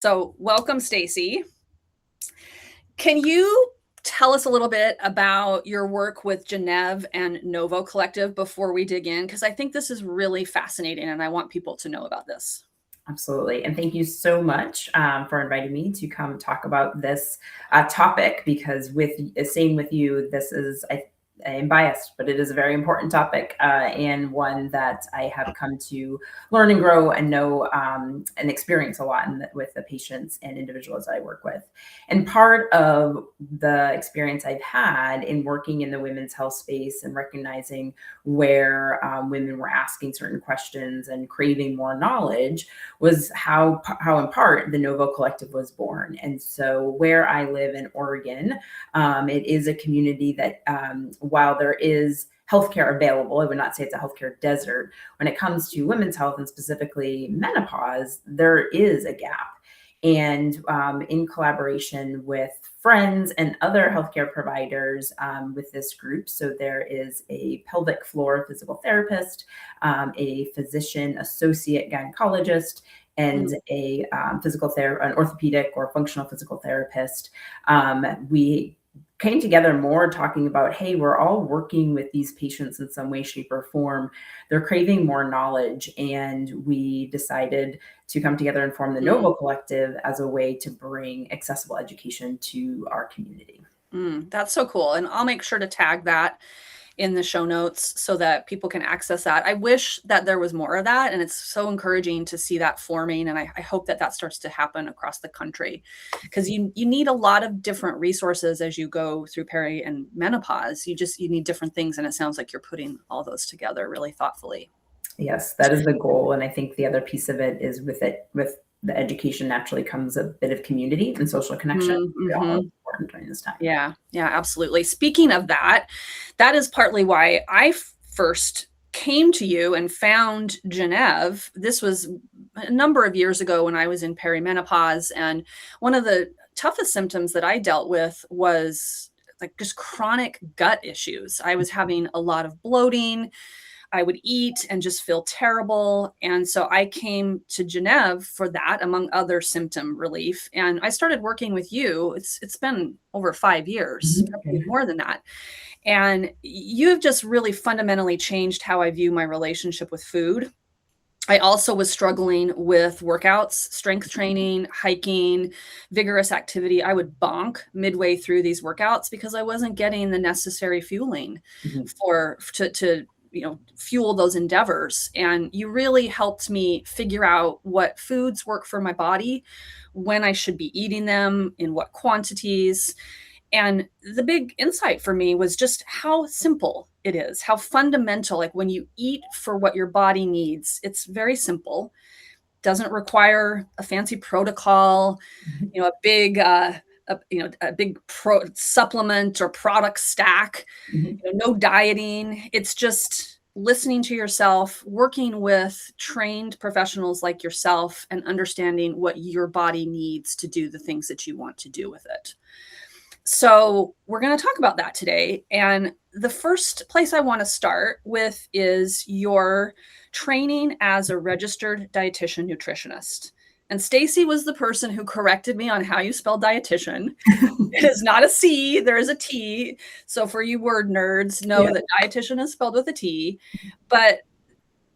So, welcome, Stasi. Can you tell us a little bit about your work with Genève and Novo Collective before we dig in? Because I think this is really fascinating and I want people to know about this. Absolutely. And thank you so much for inviting me to come talk about this topic because same with you, I am biased, but it is a very important topic and one that I have come to learn and grow and know and experience a lot with the patients and individuals I work with. And part of the experience I've had in working in the women's health space and recognizing where women were asking certain questions and craving more knowledge was how in part the Novo Collective was born. And so where I live in Oregon, it is a community that while there is healthcare available, I would not say it's a healthcare desert. When it comes to women's health and specifically menopause, there is a gap. And in collaboration with friends and other healthcare providers with this group. So there is a pelvic floor physical therapist, a physician associate gynecologist, and a an orthopedic or functional physical therapist. We came together more talking about, hey, we're all working with these patients in some way, shape, or form. They're craving more knowledge. And we decided to come together and form the Novo Collective as a way to bring accessible education to our community. That's so cool. And I'll make sure to tag that in the show notes so that people can access that. I wish that there was more of that. And it's so encouraging to see that forming. And I hope that that starts to happen across the country because you need a lot of different resources as you go through peri and menopause. You need different things. And it sounds like you're putting all those together really thoughtfully. Yes, that is the goal. And I think the other piece of it is with the education naturally comes a bit of community and social connection. Important during this time. Yeah, absolutely. Speaking of that, that is partly why I first came to you and found Genève. This was a number of years ago when I was in perimenopause. And one of the toughest symptoms that I dealt with was like just chronic gut issues. I was having a lot of bloating. I would eat and just feel terrible. And so I came to Genève for that, among other symptom relief. And I started working with you. It's been over 5 years, probably more than that. And you've just really fundamentally changed how I view my relationship with food. I also was struggling with workouts, strength training, hiking, vigorous activity. I would bonk midway through these workouts because I wasn't getting the necessary fueling to fuel those endeavors. And you really helped me figure out what foods work for my body, when I should be eating them, in what quantities. And the big insight for me was just how simple it is, how fundamental, like when you eat for what your body needs, it's very simple, doesn't require a fancy protocol, a big supplement or product stack, no dieting. It's just listening to yourself, working with trained professionals like yourself, and understanding what your body needs to do the things that you want to do with it. So we're going to talk about that today. And the first place I want to start with is your training as a registered dietitian nutritionist. And Stasi was the person who corrected me on how you spell dietitian. It is not a C, there is a T. So for you word nerds, know that dietitian is spelled with a T, but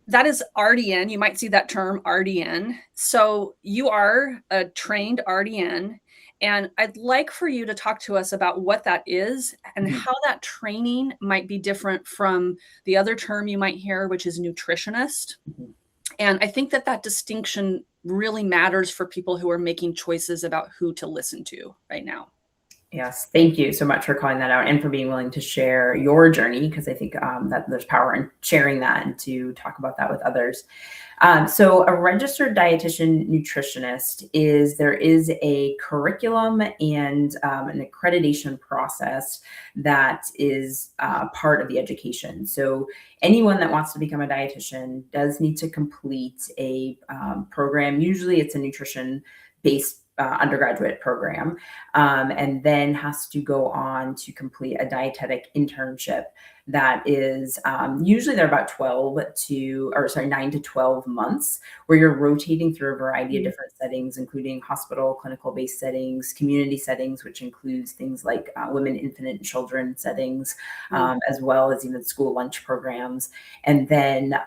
that is RDN. You might see that term RDN. So you are a trained RDN. And I'd like for you to talk to us about what that is and how that training might be different from the other term you might hear, which is nutritionist. And I think that distinction really matters for people who are making choices about who to listen to right now. Yes, thank you so much for calling that out and for being willing to share your journey, because I think that there's power in sharing that and to talk about that with others. So a registered dietitian nutritionist there is a curriculum and an accreditation process that is part of the education. So anyone that wants to become a dietitian does need to complete a program. Usually it's a nutrition-based undergraduate program, and then has to go on to complete a dietetic internship that is usually they're about 9 to 12 months, where you're rotating through a variety of different settings, including hospital, clinical-based settings, community settings, which includes things like women, infant, and children settings, as well as even school lunch programs. And then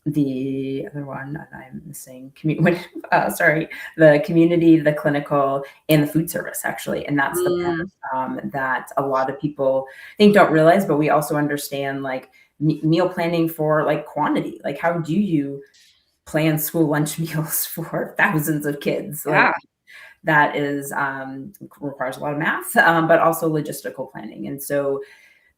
the other one that I'm missing, the community, the clinical, and the food service, actually. And that's the part that a lot of people don't realize, but we also understand like meal planning for like quantity. Like, how do you plan school lunch meals for thousands of kids? Like, Yeah. that is requires a lot of math, but also logistical planning. And so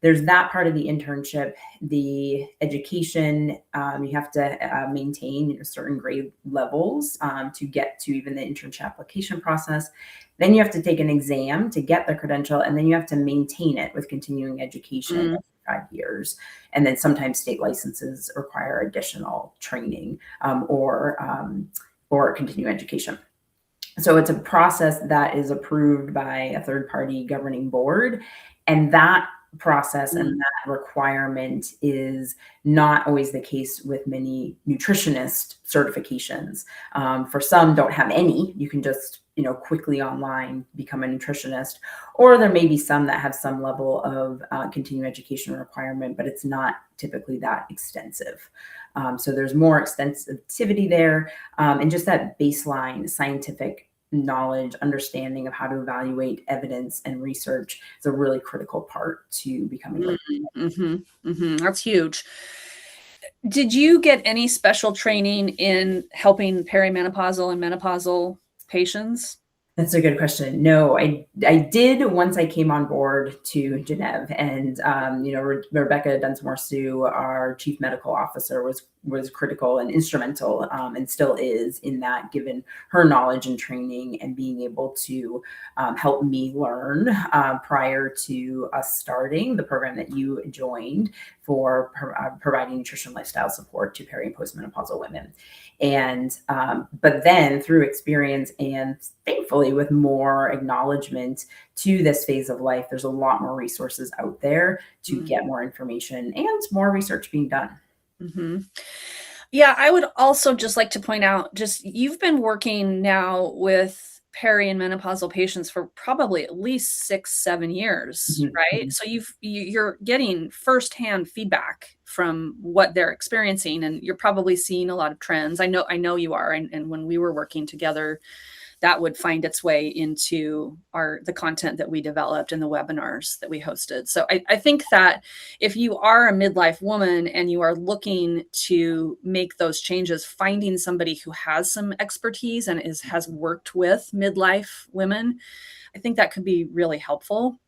there's that part of the internship. The education, you have to maintain certain grade levels to get to even the internship application process. Then you have to take an exam to get the credential, and then you have to maintain it with continuing education every 5 years. And then sometimes state licenses require additional training or continuing education. So it's a process that is approved by a third-party governing board, and that process and that requirement is not always the case with many nutritionist certifications. For some, don't have any. You can just quickly online become a nutritionist, or there may be some that have some level of continuing education requirement, but it's not typically that extensive. So there's more extensivity there, and just that baseline scientific knowledge, understanding of how to evaluate evidence and research is a really critical part to becoming That's huge. Did you get any special training in helping perimenopausal and menopausal patients? That's a good question. No, I did once I came on board to Genève, and Rebecca Dunsmore-Sue, our chief medical officer, was critical and instrumental, and still is in that, given her knowledge and training and being able to help me learn prior to us starting the program that you joined for providing nutrition lifestyle support to peri and postmenopausal women. And but then through experience and thankfully with more acknowledgement to this phase of life, there's a lot more resources out there to get more information and more research being done. Yeah, I would also just like to point out, you've been working now with peri and menopausal patients for probably at least 6-7 years, right? So you're getting firsthand feedback from what they're experiencing, and you're probably seeing a lot of trends. I know you are, and when we were working together, that would find its way into the content that we developed and the webinars that we hosted. So I think that if you are a midlife woman and you are looking to make those changes, finding somebody who has some expertise and has worked with midlife women, I think that could be really helpful.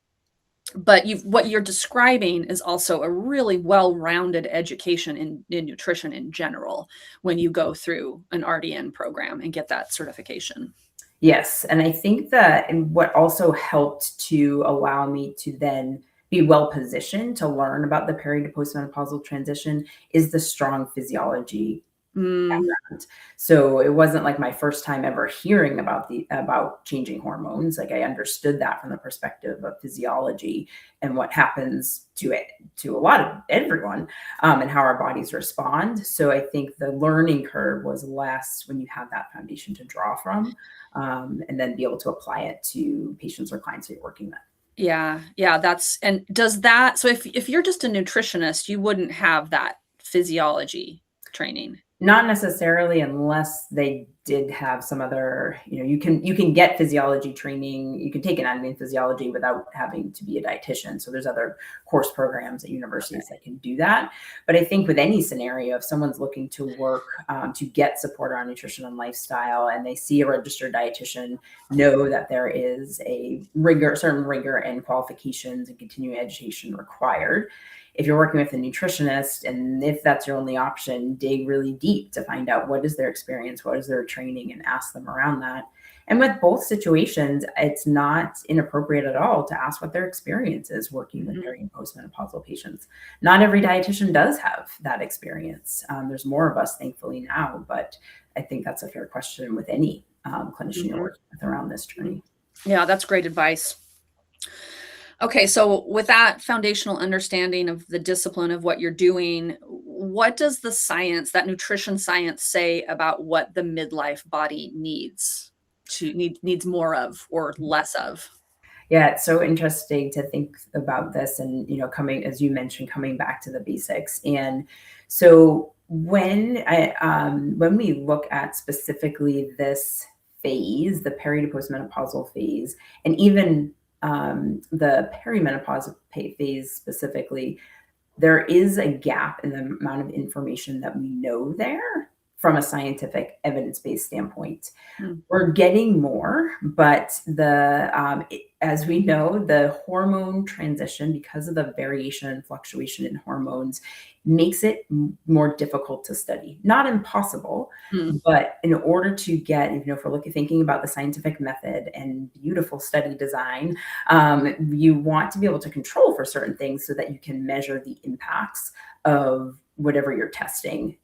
But what you're describing is also a really well-rounded education in nutrition in general when you go through an RDN program and get that certification. Yes. And I think that what also helped to allow me to then be well positioned to learn about the peri to postmenopausal transition is the strong physiology background. So it wasn't like my first time ever hearing about changing hormones. Like, I understood that from the perspective of physiology and what happens to a lot of everyone, and how our bodies respond. So I think the learning curve was less when you have that foundation to draw from, and then be able to apply it to patients or clients that you're working with. Yeah. So if you're just a nutritionist, you wouldn't have that physiology training. Not necessarily, unless they did have some other, you can get physiology training. You can take anatomy and physiology without having to be a dietitian. So there's other course programs at universities that can do that. But I think with any scenario, if someone's looking to work to get support around nutrition and lifestyle, and they see a registered dietitian, know that there is a certain rigor and qualifications and continuing education required. If you're working with a nutritionist, and if that's your only option, dig really deep to find out what is their experience, what is their training, and ask them around that. And with both situations, it's not inappropriate at all to ask what their experience is working with peri and postmenopausal patients. Not every dietitian does have that experience. There's more of us, thankfully, now, but I think that's a fair question with any clinician you're Mhm. working with around this journey. Yeah, that's great advice. Okay, so with that foundational understanding of the discipline of what you're doing, what does the science, that nutrition science, say about what the midlife body needs more of or less of? Yeah, it's so interesting to think about this and, coming, as you mentioned, coming back to the basics. And so when we look at specifically this phase, the peri to postmenopausal phase, and even the perimenopausal phase specifically, there is a gap in the amount of information that we know there from a scientific evidence-based standpoint. Mm, We're getting more, but as we know, the hormone transition, because of the variation and fluctuation in hormones, makes it more difficult to study. Not impossible, mm, but in order to get, if we're thinking about the scientific method and beautiful study design, you want to be able to control for certain things so that you can measure the impacts of whatever you're testing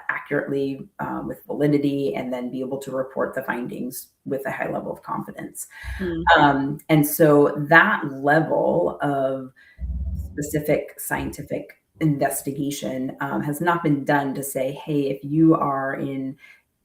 accurately, with validity, and then be able to report the findings with a high level of confidence. mm, And so that level of specific scientific investigation has not been done to say, hey, if you are in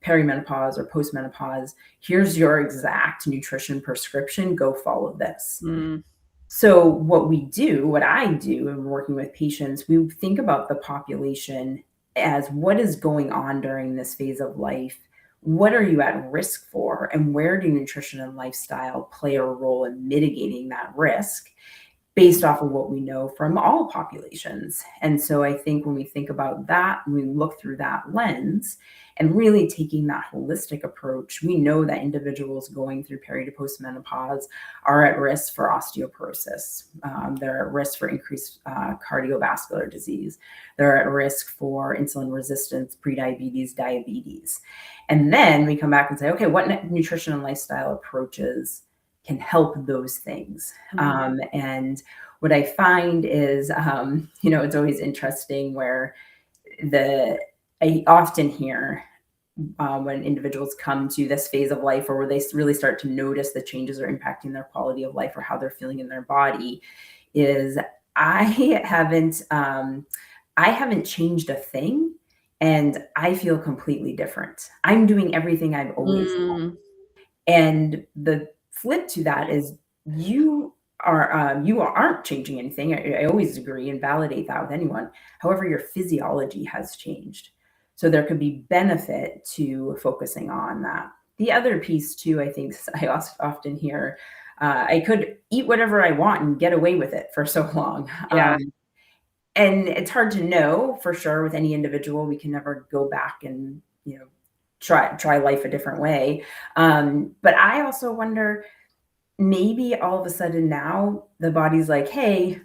perimenopause or postmenopause, here's your exact nutrition prescription, go follow this. mm, So what I do in working with patients, we think about the population as what is going on during this phase of life. What are you at risk for? And where do nutrition and lifestyle play a role in mitigating that risk based off of what we know from all populations? And so I think when we think about that, when we look through that lens and really taking that holistic approach, we know that individuals going through peri to postmenopause are at risk for osteoporosis. They're at risk for increased cardiovascular disease. They're at risk for insulin resistance, prediabetes, diabetes. And then we come back and say, okay, what nutrition and lifestyle approaches can help those things? mm, And what I find is, it's always interesting where I often hear when individuals come to this phase of life or where they really start to notice the changes are impacting their quality of life or how they're feeling in their body is I haven't I haven't changed a thing and I feel completely different. I'm doing everything I've always. mm. And the flip to that is you aren't changing anything. I always agree and validate that with anyone. However, your physiology has changed. So there could be benefit to focusing on that. The other piece too, I think I often hear, I could eat whatever I want and get away with it for so long. Yeah. And it's hard to know for sure with any individual. We can never go back and, try life a different way. But I also wonder, maybe all of a sudden now the body's like, hey,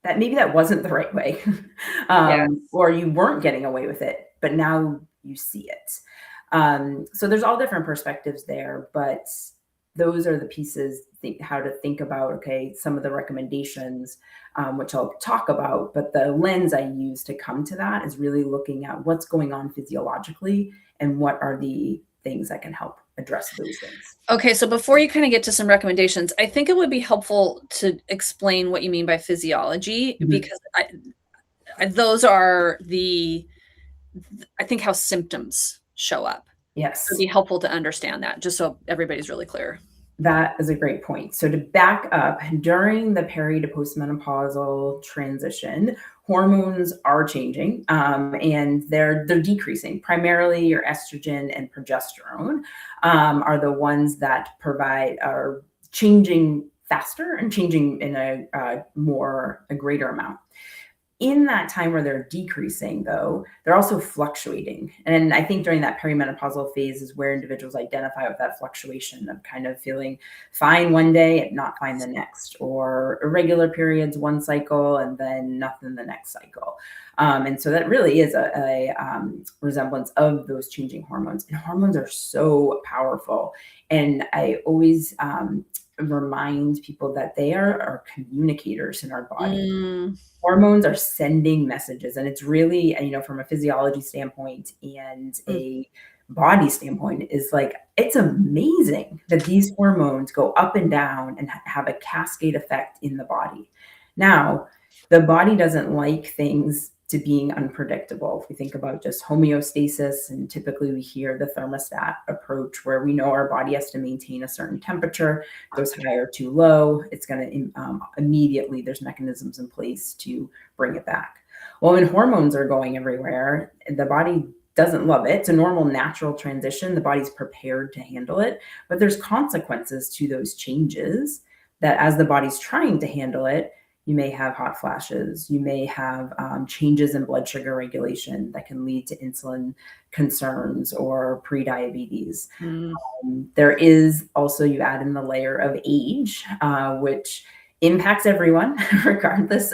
that maybe that wasn't the right way. Yes. Or you weren't getting away with it, but now you see it. So there's all different perspectives there, but those are the pieces, how to think about, okay, some of the recommendations, which I'll talk about, but the lens I use to come to that is really looking at what's going on physiologically and what are the things that can help address those things. Okay, so before you kind of get to some recommendations, I think it would be helpful to explain what you mean by physiology Mhm. because those are I think how symptoms show up. It'd Yes. be helpful to understand that just so everybody's really clear. That is a great point. So to back up, during the peri to postmenopausal transition, hormones are changing, and they're decreasing. Primarily, your estrogen and progesterone are the ones that are changing faster and changing in a greater amount. In that time where they're decreasing, though, they're also fluctuating. And I think during that perimenopausal phase is where individuals identify with that fluctuation of kind of feeling fine one day and not fine the next, or irregular periods one cycle and then nothing the next cycle. And so that really is a resemblance of those changing hormones. And hormones are so powerful. And I always remind people that they are our communicators in our body. Mm, Hormones are sending messages, and it's really, from a physiology standpoint and mm, a body standpoint is like, it's amazing that these hormones go up and down and have a cascade effect in the body. Now, the body doesn't like things to being unpredictable. If we think about just homeostasis, and typically we hear the thermostat approach where we know our body has to maintain a certain temperature, goes high or too low, it's going to immediately, there's mechanisms in place to bring it back. Well, when hormones are going everywhere, the body doesn't love it. It's a normal, natural transition. The body's prepared to handle it, but there's consequences to those changes that as the body's trying to handle it, you may have hot flashes. You may have changes in blood sugar regulation that can lead to insulin concerns or prediabetes. There is also, you add in the layer of age, which impacts everyone, regardless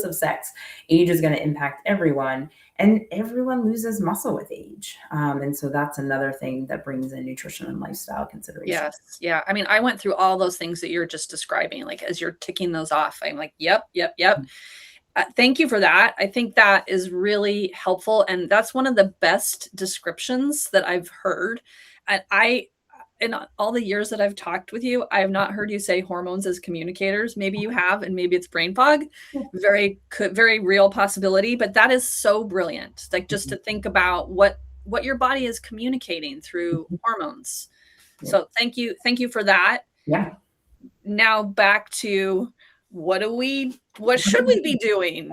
of sex. Age is going to impact everyone, and everyone loses muscle with age. And so that's another thing that brings in nutrition and lifestyle considerations. Yes. Yeah. I mean, I went through all those things that you're just describing, like as you're ticking those off, I'm like, yep. Thank you for that. I think that is really helpful. And that's one of the best descriptions that I've heard. And in all the years that I've talked with you, I have not heard you say hormones as communicators. Maybe you have, and maybe it's brain fog. Very real possibility, but that is so brilliant. Like just to think about what your body is communicating through hormones. So thank you for that. Yeah. Now back to what should we be doing?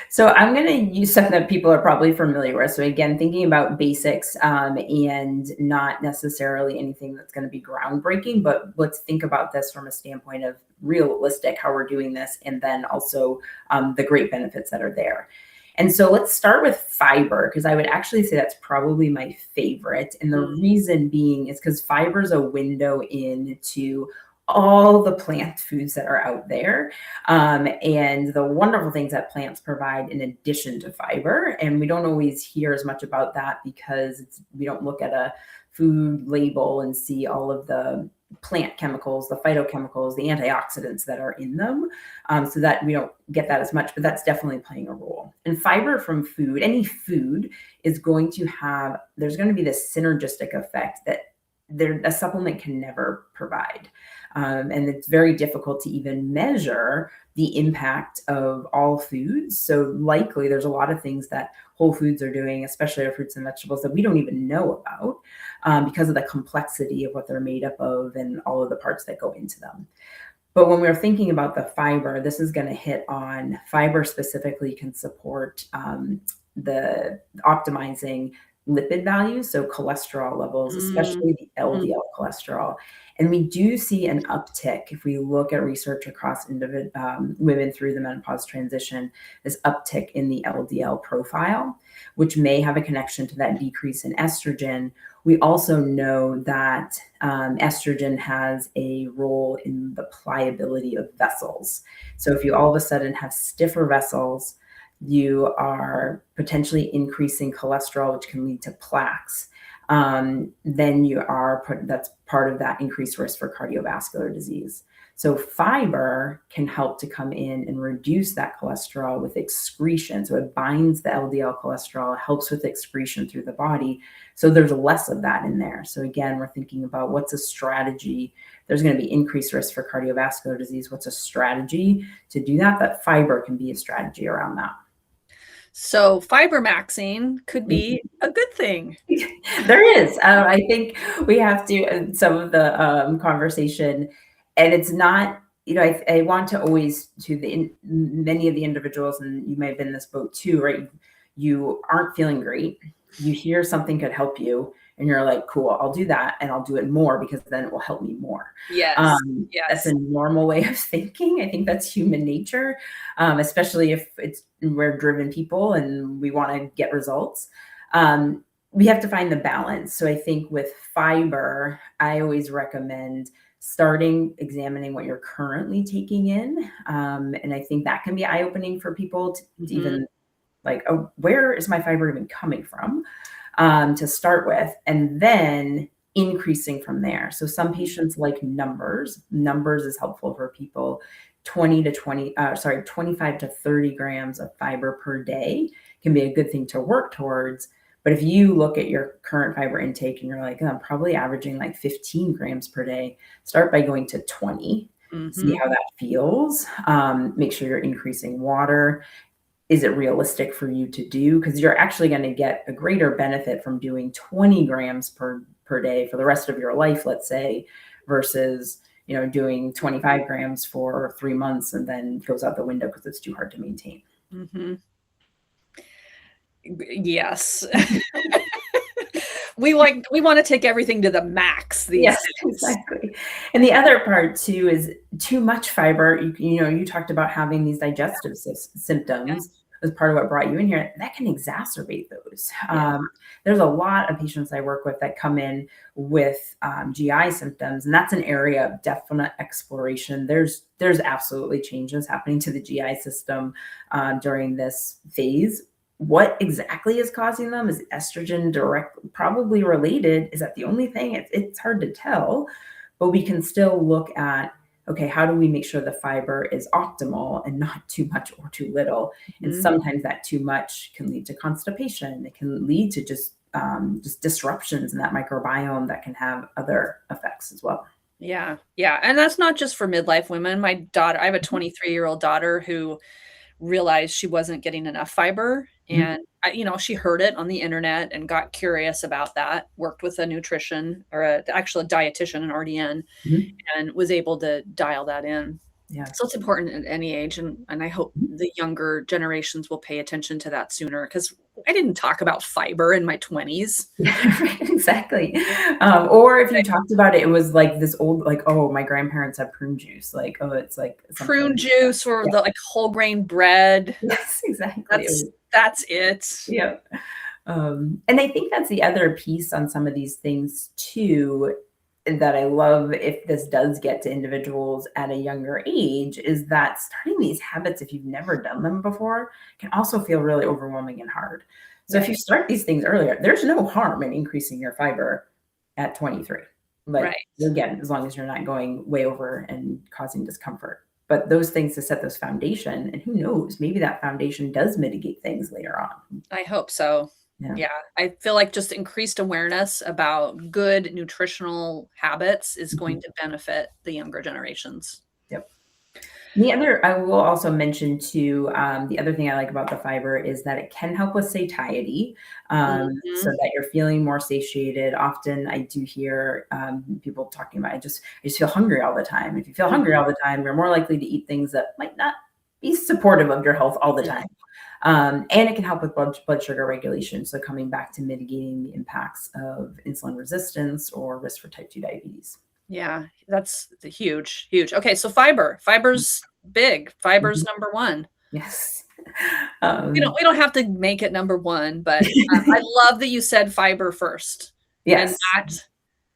So I'm going to use something that people are probably familiar with. So again, thinking about basics and not necessarily anything that's going to be groundbreaking, but let's think about this from a standpoint of realistic, how we're doing this, and then also the great benefits that are there. And so let's start with fiber, because I would actually say that's probably my favorite. And the reason being is because fiber is a window into all the plant foods that are out there, and the wonderful things that plants provide in addition to fiber. And we don't always hear as much about that because we don't look at a food label and see all of the plant chemicals, the phytochemicals, the antioxidants that are in them, so that we don't get that as much, but that's definitely playing a role. And fiber from food, any food, is going to have, there's going to be this synergistic effect that a supplement can never provide. And it's very difficult to even measure the impact of all foods. So likely there's a lot of things that whole foods are doing, especially our fruits and vegetables, that we don't even know about because of the complexity of what they're made up of and all of the parts that go into them. But when we're thinking about the fiber, this is going to hit on fiber specifically can support the optimizing lipid values, so cholesterol levels, especially the LDL cholesterol. And we do see an uptick if we look at research across women through the menopause transition, this uptick in the LDL profile, which may have a connection to that decrease in estrogen. We also know that estrogen has a role in the pliability of vessels. So if you all of a sudden have stiffer vessels, you are potentially increasing cholesterol, which can lead to plaques. Then that's part of that increased risk for cardiovascular disease. So fiber can help to come in and reduce that cholesterol with excretion. So it binds the LDL cholesterol, helps with excretion through the body. So there's less of that in there. So again, we're thinking about what's a strategy. There's going to be increased risk for cardiovascular disease. What's a strategy to do that? That fiber can be a strategy around that. So fiber maxing could be a good thing. There is. I think we have to, some of the conversation, and it's not, I want to always, many of the individuals, and you may have been in this boat too, right? You aren't feeling great. You hear something could help you, and you're like, cool, I'll do that, and I'll do it more because then it will help me more. Yes. That's a normal way of thinking. I think that's human nature, especially if we're driven people and we want to get results. We have to find the balance. So I think with fiber, I always recommend examining what you're currently taking in. And I think that can be eye-opening for people to even like, oh, where is my fiber even coming from? To start with, and then increasing from there. So some patients like numbers. Numbers is helpful for people. 25 to 30 grams of fiber per day can be a good thing to work towards. But if you look at your current fiber intake and you're like, "Oh, I'm probably averaging like 15 grams per day," start by going to 20. See Mhm. how that feels. Make sure you're increasing water. Is it realistic for you to do? Because you're actually going to get a greater benefit from doing 20 grams per day for the rest of your life, let's say, versus doing 25 grams for 3 months and then goes out the window because it's too hard to maintain. Mhm. Yes. We wanna take everything to the max these Yes, days. exactly. And the other part too is too much fiber. You talked about having these digestive Yeah, symptoms as part of what brought you in here. That can exacerbate those. yeah. There's a lot of patients I work with that come in with GI symptoms, and that's an area of definite exploration. There's absolutely changes happening to the GI system during this phase. What exactly is causing them? Is estrogen probably related? Is that the only thing? It's hard to tell, but we can still look at, okay, how do we make sure the fiber is optimal and not too much or too little? And Mhm. sometimes that too much can lead to constipation. It can lead to just disruptions in that microbiome that can have other effects as well. Yeah, yeah, and that's not just for midlife women. My daughter I have a 23-year-old daughter who realized she wasn't getting enough fiber, Mhm, and she heard it on the internet and got curious about that, worked with a nutrition or actually a dietitian, an RDN, mhm. and was able to dial that in. Yeah. So it's important at any age, and I hope Mhm. the younger generations will pay attention to that sooner because I didn't talk about fiber in my 20s. Yeah, right, exactly. Or if you talked about it, it was like this old, like, oh, my grandparents had prune juice. Like, oh, it's like Prune something. juice or Yeah. the, like, whole grain bread. Yes, exactly. That's it. Yeah. And I think that's the other piece on some of these things too, that I love if this does get to individuals at a younger age, is that starting these habits, if you've never done them before, can also feel really overwhelming and hard. So if you Right, start these things earlier, there's no harm in increasing your fiber at 23. Like, right. again, as long as you're not going way over and causing discomfort. But those things to set those foundation, and who knows, maybe that foundation does mitigate things later on. I hope so. Yeah. Yeah, I feel like just increased awareness about good nutritional habits is going Mhm. to benefit the younger generations. Yep. The other, I will also mention too, the other thing I like about the fiber is that it can help with satiety, so Mhm. that you're feeling more satiated. Often I do hear people talking about, I just feel hungry all the time. If you feel hungry Mhm. all the time, you're more likely to eat things that might not be supportive of your health all the Mm. time. And it can help with blood sugar regulation. So coming back to mitigating the impacts of insulin resistance or risk for type 2 diabetes. Yeah, that's huge, huge. Okay, so fiber. Fiber's big. Fiber's Mhm. number 1. Yes. We don't Um, we don't have to make it number 1, but, I love that you said fiber first and yes. not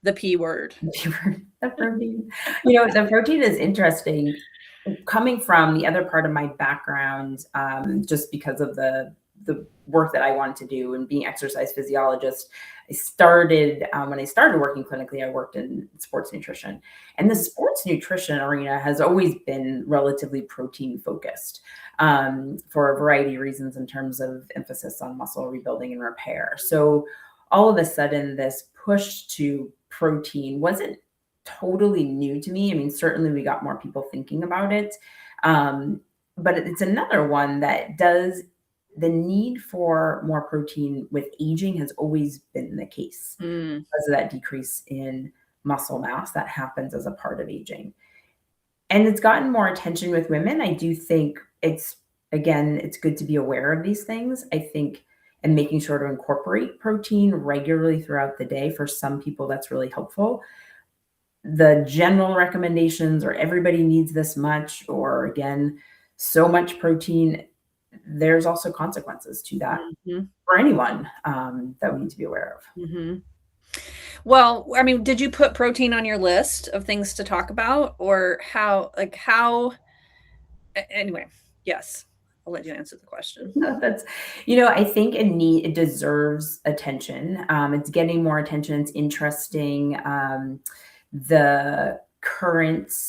the P word. The protein. The protein is interesting. Coming from the other part of my background, just because of the work that I wanted to do and being exercise physiologist, I started when I started working clinically, I worked in sports nutrition. And the Mhm, sports nutrition arena has always been relatively protein focused for a variety of reasons in terms of emphasis on muscle rebuilding and repair. So all of a sudden, this push to protein wasn't totally new to me. I mean, certainly we got more people thinking about it. Um, but it's another one that does, the need for more protein with aging has always been the case mm, because of that decrease in muscle mass that happens as a part of aging. And it's gotten more attention with women. I do think it's good to be aware of these things. I think, and making sure to incorporate protein regularly throughout the day. For some people, that's really helpful. The general recommendations, or everybody needs this much, or again, so much protein, there's also consequences to that mhm, for anyone that we need to be aware of. mhm. Well, I mean, did you put protein on your list of things to talk about or how anyway, yes. I'll let you answer the question. No, I think it deserves attention. It's getting more attention. It's interesting. The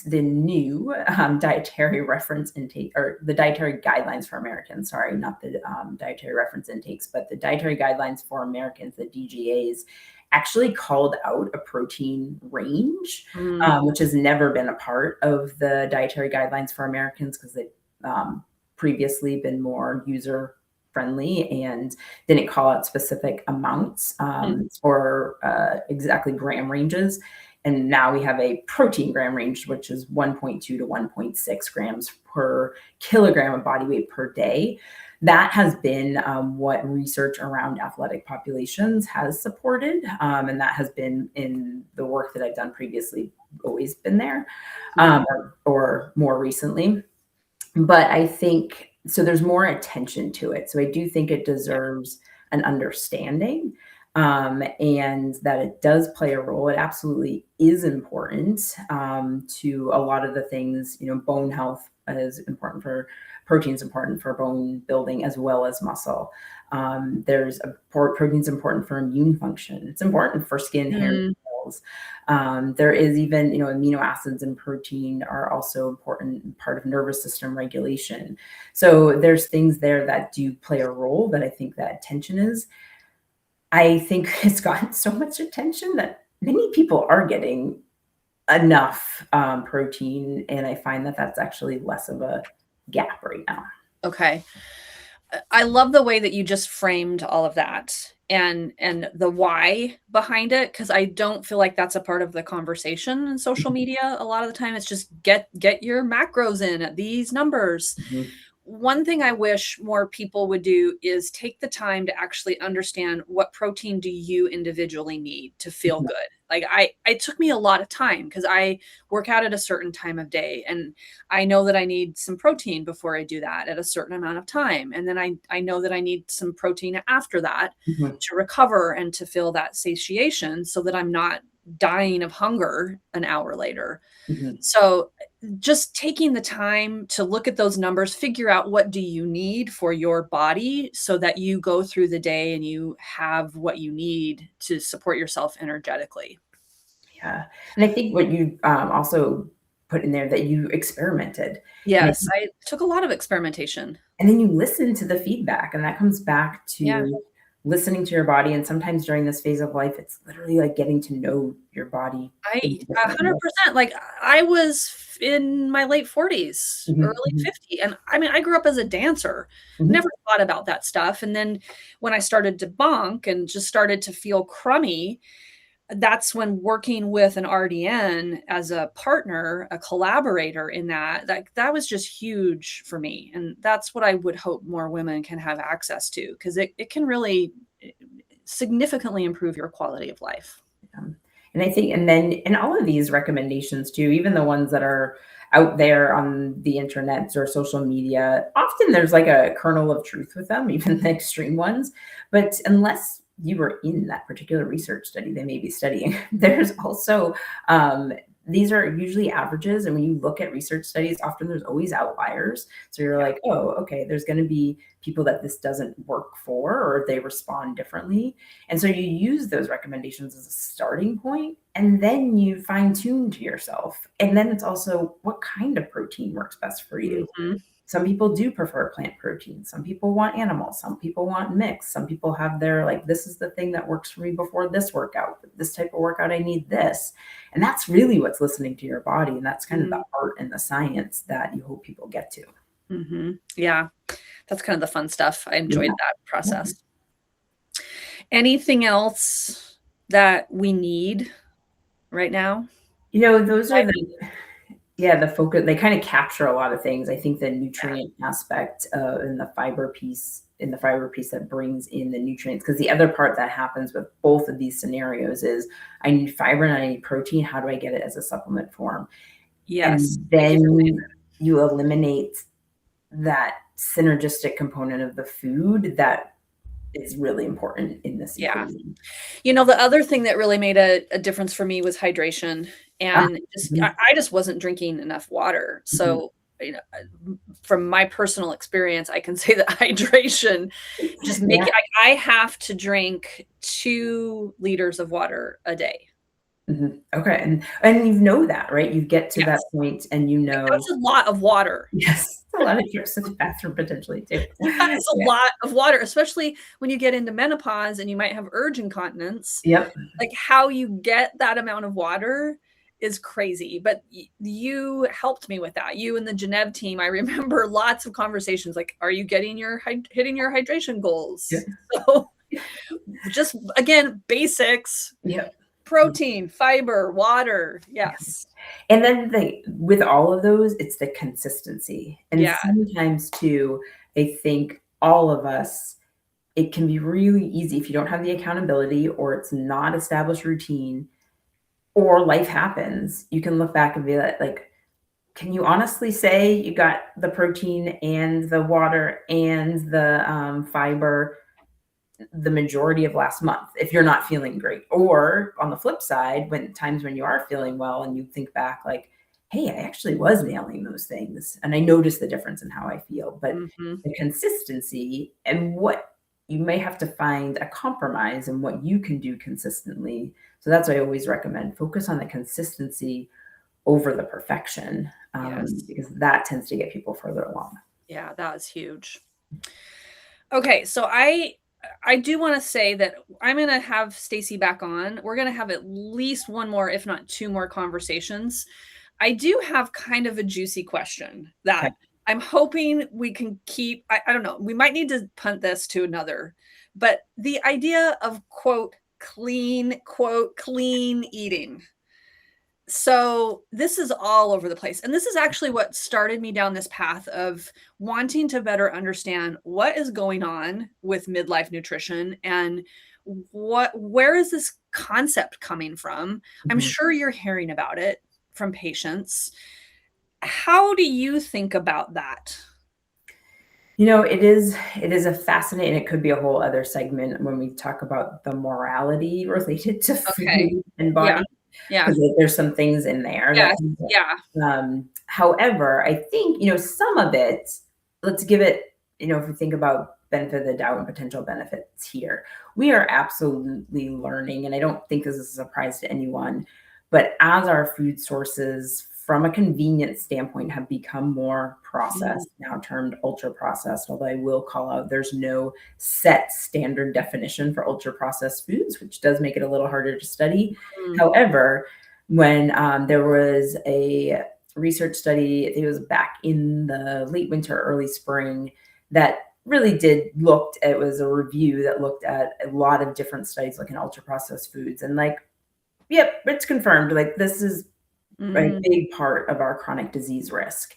the new dietary reference intake, or the dietary guidelines for Americans, sorry, not the dietary reference intakes, but the dietary guidelines for Americans, the DGAs, actually called out a protein range, Mm. which has never been a part of the dietary guidelines for Americans because they've previously been more user friendly and didn't call out specific amounts or exactly gram ranges. And now we have a protein gram range, which is 1.2 to 1.6 grams per kilogram of body weight per day. That has been what research around athletic populations has supported. And that has been in the work that I've done previously, always been there, or more recently. But I think, so there's more attention to it. So I do think it deserves an understanding, and that it does play a role. It absolutely is important to a lot of the things. Bone health is important for protein's important for bone building as well as muscle. Protein's important for immune function. It's important for skin, hair, cells. There is even, amino acids and protein are also important part of nervous system regulation. So there's things there that do play a role that I think that attention is. I think it's gotten so much attention that many people are getting enough protein, and I find that that's actually less of a gap right now. Okay. I love the way that you just framed all of that and the why behind it, because I don't feel like that's a part of the conversation in social media. A lot of the time it's just get your macros in at these numbers. Mhm. One thing I wish more people would do is take the time to actually understand what protein do you individually need to feel good. Like it took me a lot of time because I work out at a certain time of day, and I know that I need some protein before I do that at a certain amount of time. And then I know that I need some protein after that Mhm. to recover and to feel that satiation so that I'm not dying of hunger an hour later. Mhm. So just taking the time to look at those numbers, figure out what do you need for your body so that you go through the day and you have what you need to support yourself energetically. Yeah. And I think what you also put in there, that you experimented. And I Yes, I took a lot of experimentation. And then you listen to the feedback, and that comes back Yeah, to listening to your body. And sometimes during this phase of life, it's literally like getting to know your body in I a different way. 100%, like, I was in my late 40s, Mhm, early mhm, 50, and I mean, I grew up as a dancer, mhm, never thought about that stuff, and then when I started to bonk and just started to feel crummy, that's when working with an RDN as a partner, a collaborator in that was just huge for me, and that's what I would hope more women can have access to, 'cause it can really, significantly improve your quality of life. and I think, and all of these recommendations too, even the ones that are out there on the internet or social media, often there's like a kernel of truth with them, even the extreme ones. But unless you were in that particular research study they may be studying, there's also these are usually averages. And when you look at research studies, often there's always outliers. So you're Yeah. like, oh, okay, there's going to be people that this doesn't work for, or they respond differently. And so you use those recommendations as a starting point, and then you fine tune to yourself. And then it's also what kind of protein works best for you. Mhm. Some people do prefer plant protein. Some people want animal. Some people want mixed. Some people have their, like, this is the thing that works for me before this workout. This type of workout, I need this. And that's really what's listening to your body. And that's kind of the Mm, art and the science that you hope people get to. mhm. Yeah, that's kind of the fun stuff. I enjoyed Yeah. that Yeah. process. Anything else that we need right now? Those are the focus. They kind of capture a lot of things. I think the Yeah. nutrient aspect and the fiber piece that brings in the nutrients. Because the other part that happens with both of these scenarios is I need fiber and I need protein. How do I get it as a supplement form? Yes. And Thank you for saying then you eliminate that synergistic component of the food that is really important in this yeah. equation. The other thing that really made a difference for me was hydration, Ah, and just mhm, I just wasn't drinking enough water. mhm. So, from my personal experience, I can say that hydration just make Yeah. it I have to drink 2 liters of water a day. Okay, and you know that, right? You get to that Yes. point and you Like, know that's a lot of water. yes, a lot of trips to the bathroom potentially too. That is a Yeah. lot of water, especially when you get into menopause and you might have urge incontinence. Yep. Like, how you get that amount of water is crazy, but you helped me with that. You and the Genev team, I remember lots of conversations like, "Are you getting your hitting your hydration Yep. goals?" So, just again, basics, Yep. protein, fiber, water. Yes. And then with all of those, it's the consistency. And Yeah. sometimes too, I think all of us, it can be really easy if you don't have the accountability or it's not established routine or life happens, you can look back and be like, can you honestly say you got the protein and the water and the fiber the majority of last month if you're not feeling great? Or on the flip side, when times when you are feeling well and you think back like, hey, I actually was nailing those things and I noticed the difference in how I feel. But Mhm. the consistency and what you may have to find a compromise in what you can do consistently. So that's why I always recommend focus on the consistency over the perfection, Yes. because that tends to get people further along. Yeah, that was huge. Okay, so I do wanna say that I'm gonna have Stacy back on. We're gonna have at least 1 more, if not 2 more conversations. I do have kind of a juicy question Okay. that I'm hoping we can keep. I don't know, we might need to punt this to another, but the idea of, quote, "clean eating." So this is all over the place. And this is actually what started me down this path of wanting to better understand what is going on with midlife nutrition and where is this concept coming from? I'm Mhm. sure you're hearing about it from patients. How do you think about that? It is a fascinating, it could be a whole other segment when we talk about the morality related to Okay. food and Yeah. body, Yeah. 'cause there's some things in there that Yes. Yeah. however, I think, some of it, let's give it, if we think about benefit of the doubt and potential benefits here, we are absolutely learning, and I don't think this is a surprise to anyone, but as our food sources from a convenience standpoint have become more Mm, processed, now termed ultra processed, although I will call out there's no set standard definition for ultra processed foods, which does make it a little harder to study. mm, However, when there was a research study, I think it was back in the late winter, early spring, that really did looked it was a review that looked at a lot of different studies looking at ultra processed foods and like, yep, it's confirmed. Like this is a mm, big part of our chronic disease risk,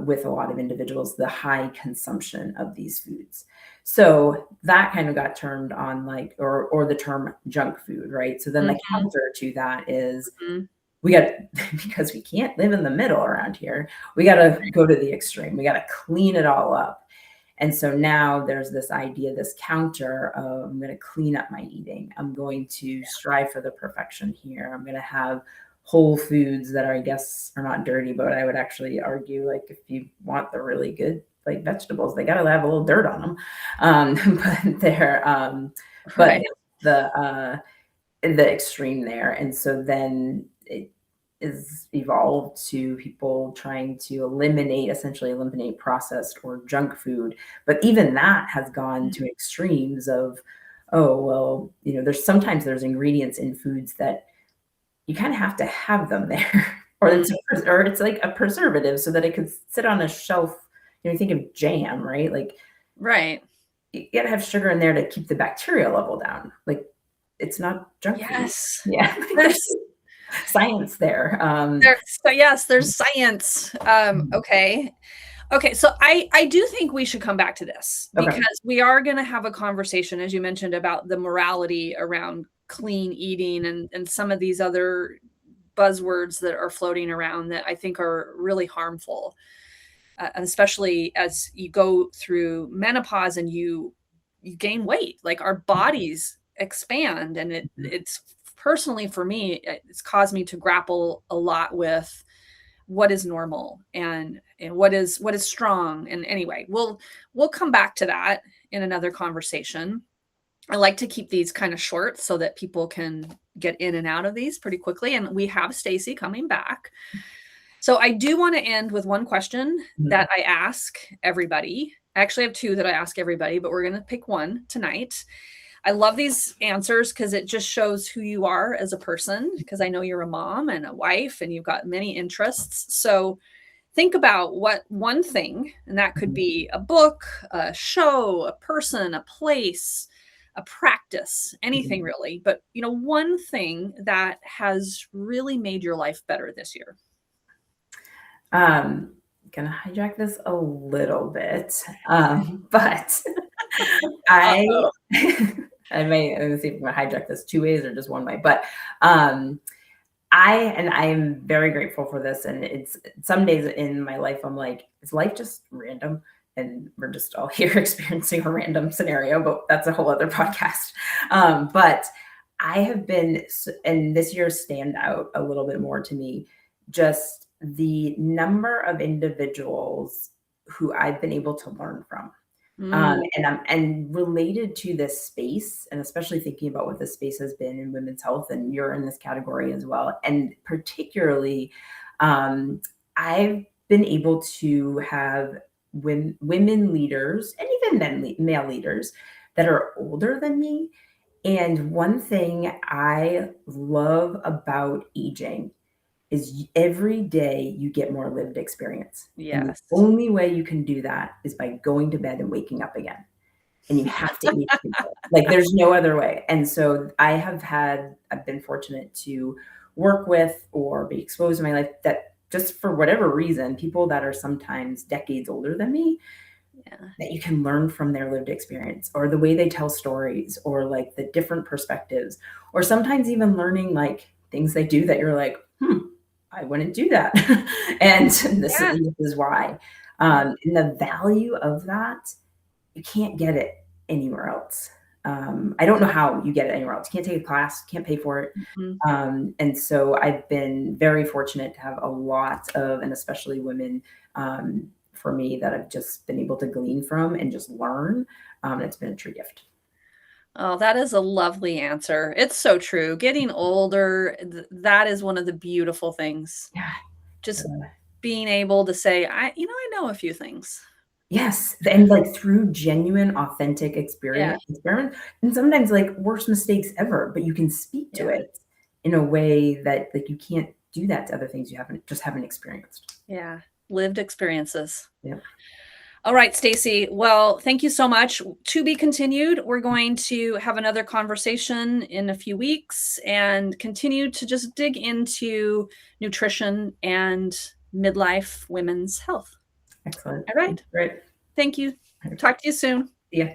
with a lot of individuals, the high consumption of these foods. So that kind of got termed on like, or the term junk food, right? So then the mhm, counter to that is mhm. we got because we can't live in the middle around here. We got to go to the extreme. We got to clean it all up. And so now there's this idea, this counter of I'm going to clean up my eating. I'm going to strive for the perfection here. I'm going to have whole foods that are, I guess, are not dirty, but I would actually argue like if you want the really good like vegetables, they got to have a little dirt on them. But but Right. the extreme there. And so then it is evolved to people trying to essentially eliminate processed or junk food. But even that has gone to extremes of, oh, well, there's ingredients in foods that you kind of have to have them there. Mm, Or it's like a preservative so that it could sit on a shelf. You think of jam, right? Like right. you gotta have sugar in there to keep the bacteria level down. Like it's not junk food. Yes. Yeah, there's There's science there. yes, there's science. Okay. Okay, so I do think we should come back to this Okay. because we are gonna have a conversation, as you mentioned, about the morality around clean eating and some of these other buzzwords that are floating around that I think are really harmful, especially as you go through menopause and you gain weight. Like, our bodies expand, and it's personally for me, it's caused me to grapple a lot with what is normal and what is strong. And anyway, we'll come back to that in another conversation. I like to keep these kind of short so that people can get in and out of these pretty quickly. And we have Stasi coming back. So I do want to end with one question that I ask everybody. I actually have two that I ask everybody, but we're going to pick one tonight. I love these answers because it just shows who you are as a person, because I know you're a mom and a wife and you've got many interests. So think about what one thing, and that could be a book, a show, a person, a place, a practice, anything really, but one thing that has really made your life better this year. Gonna hijack this a little bit, but I I may let me see if I'm gonna hijack this two ways or just one way. But I am very grateful for this, and it's some days in my life I'm like, is life just random? And we're just all here experiencing a random scenario, but that's a whole other podcast. But I have been, and this year stand out a little bit more to me, just the number of individuals who I've been able to learn from. And related to this space, and especially thinking about what this space has been in women's health, and you're in this category as well. And particularly, I've been able to have women leaders and even male leaders that are older than me. And one thing I love about aging is every day you get more lived experience. And the Yes. only way you can do that is by going to bed and waking up again. And you have to eat people. Like there's no other way. And so I've been fortunate to work with or be exposed in my life that just for whatever reason, people that are sometimes decades older than me, that you can learn from their lived experience or the way they tell stories or like the different perspectives, or sometimes even learning like things they do that you're like, I wouldn't do that. And this is why. And the value of that, you can't get it anywhere else. I don't know how you get it anywhere else. You can't take a class, can't pay for it. And so I've been very fortunate to have a lot of, and especially women, for me, that I've just been able to glean from and just learn. It's been a true gift. Oh, that is a lovely answer. It's so true. Getting older, that is one of the beautiful things. Yeah. Just being able to say, I know a few things. Yes. And like through genuine, authentic experiment. And sometimes like worst mistakes ever, but you can speak to it in a way that like you can't do that to other things you haven't experienced. Yeah. Lived experiences. Yeah. All right, Stasi. Well, thank you so much. To be continued. We're going to have another conversation in a few weeks and continue to just dig into nutrition and midlife women's health. Excellent. All right. Great. Thank you. Talk to you soon. Yeah.